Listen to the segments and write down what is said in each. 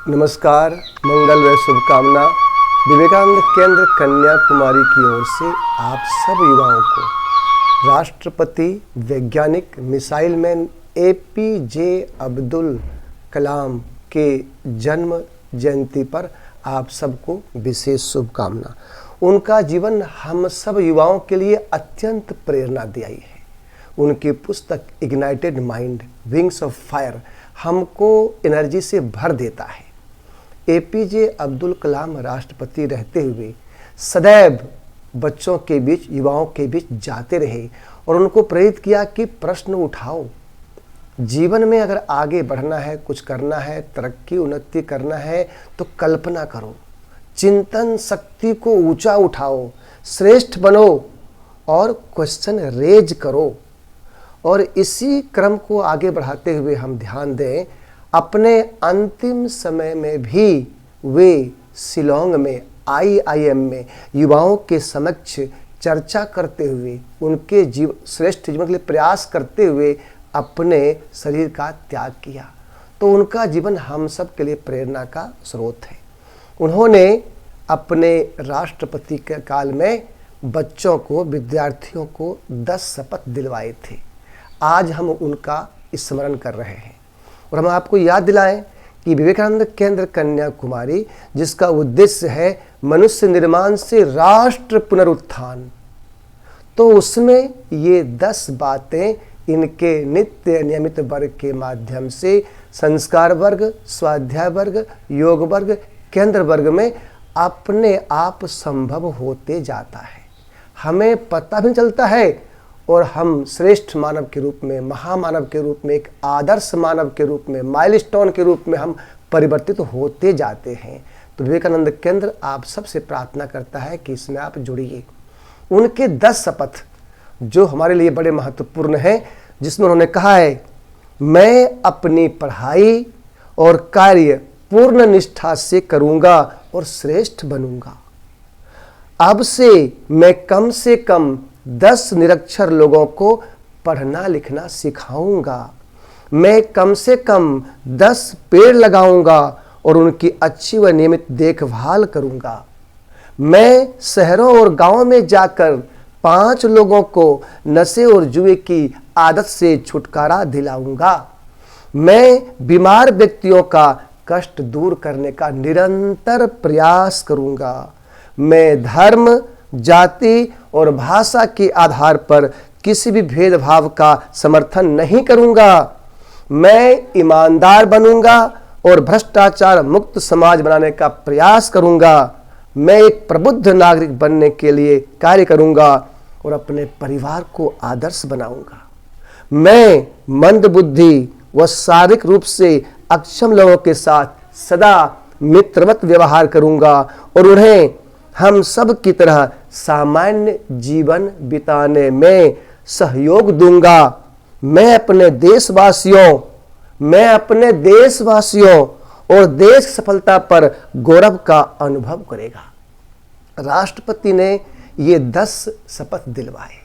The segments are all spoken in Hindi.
नमस्कार, मंगल व शुभकामना विवेकानंद केंद्र कन्याकुमारी की ओर से आप सब युवाओं को राष्ट्रपति वैज्ञानिक missile man APJ Abdul Kalam के जन्म जयंती पर आप सबको विशेष शुभकामना। उनका जीवन हम सब युवाओं के लिए अत्यंत प्रेरणादायी है। उनकी पुस्तक ignited mind wings of fire हमको एनर्जी से भर देता है। APJ अब्दुल कलाम राष्ट्रपति रहते हुए सदैव बच्चों के बीच, युवाओं के बीच जाते रहे और उनको प्रेरित किया कि प्रश्न उठाओ। जीवन में अगर आगे बढ़ना है, कुछ करना है, तरक्की उन्नति करना है तो कल्पना करो, चिंतन शक्ति को ऊंचा उठाओ, श्रेष्ठ बनो और क्वेश्चन रेज करो। और इसी क्रम को आगे बढ़ाते हुए हम ध्यान दें, अपने अंतिम समय में भी वे शिलोंग में IIM में युवाओं के समक्ष चर्चा करते हुए, उनके श्रेष्ठ जीवन के लिए प्रयास करते हुए अपने शरीर का त्याग किया। तो उनका जीवन हम सब के लिए प्रेरणा का स्रोत है। उन्होंने अपने राष्ट्रपति के काल में बच्चों को, विद्यार्थियों को 10 शपथ दिलवाए थे। आज हम उनका स्मरण कर रहे हैं और हम आपको याद दिलाएं कि विवेकानंद केंद्र कन्याकुमारी, जिसका उद्देश्य है मनुष्य निर्माण से राष्ट्र पुनरुत्थान, तो उसमें ये 10 बातें इनके नित्य नियमित वर्ग के माध्यम से संस्कार वर्ग, स्वाध्याय वर्ग, योग वर्ग, केंद्र वर्ग में अपने आप संभव होते जाता है। हमें पता भी चलता है और हम श्रेष्ठ मानव के रूप में, महामानव के रूप में, एक आदर्श मानव के रूप में, माइलस्टोन के रूप में हम परिवर्तित होते जाते हैं। तो विवेकानंद केंद्र आप सबसे प्रार्थना करता है कि इसमें आप जुड़िए। उनके 10 शपथ जो हमारे लिए बड़े महत्वपूर्ण हैं, जिसमें उन्होंने कहा है, मैं अपनी पढ़ाई और कार्य पूर्ण निष्ठा से करूँगा और श्रेष्ठ बनूँगा। अब से कम 10 निरक्षर लोगों को पढ़ना लिखना सिखाऊंगा। मैं कम से कम 10 पेड़ लगाऊंगा और उनकी अच्छी व नियमित देखभाल करूंगा। मैं शहरों और गांवों में जाकर 5 लोगों को नशे और जुए की आदत से छुटकारा दिलाऊंगा। मैं बीमार व्यक्तियों का कष्ट दूर करने का निरंतर प्रयास करूंगा। मैं धर्म, जाति और भाषा के आधार पर किसी भी भेदभाव का समर्थन नहीं करूंगा। मैं ईमानदार बनूंगा और भ्रष्टाचार मुक्त समाज बनाने का प्रयास करूंगा। मैं एक प्रबुद्ध नागरिक बनने के लिए कार्य करूंगा और अपने परिवार को आदर्श बनाऊंगा। मैं मंदबुद्धि व शारीरिक रूप से अक्षम लोगों के साथ सदा मित्रवत व्यवहार करूंगा और उन्हें हम सब की तरह सामान्य जीवन बिताने में सहयोग दूंगा। मैं अपने देशवासियों और देश की सफलता पर गौरव का अनुभव करेगा। राष्ट्रपति ने ये 10 शपथ दिलवाए।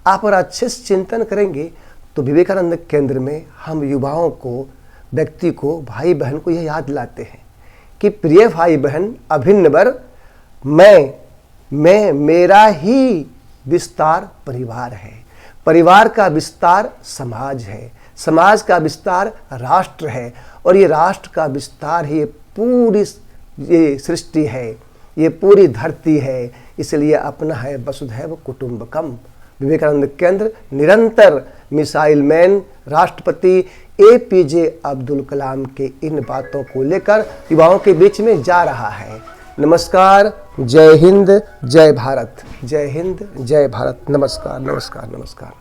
आप और अच्छे से चिंतन करेंगे तो विवेकानंद केंद्र में हम युवाओं को, व्यक्ति को, भाई बहन को यह याद दिलाते हैं कि प्रिय भाई बहन, अभिन्न वर, मैं मेरा ही विस्तार परिवार है, परिवार का विस्तार समाज है, समाज का विस्तार राष्ट्र है और ये राष्ट्र का विस्तार ही पूरी ये सृष्टि है, ये पूरी धरती है। इसलिए अपना है वसुधैव कुटुंबकम। विवेकानंद केंद्र निरंतर मिसाइल मैन राष्ट्रपति APJ अब्दुल कलाम के इन बातों को लेकर युवाओं के बीच में जा रहा है। नमस्कार, जय हिंद, जय भारत। जय हिंद, जय भारत। नमस्कार, नमस्कार, नमस्कार।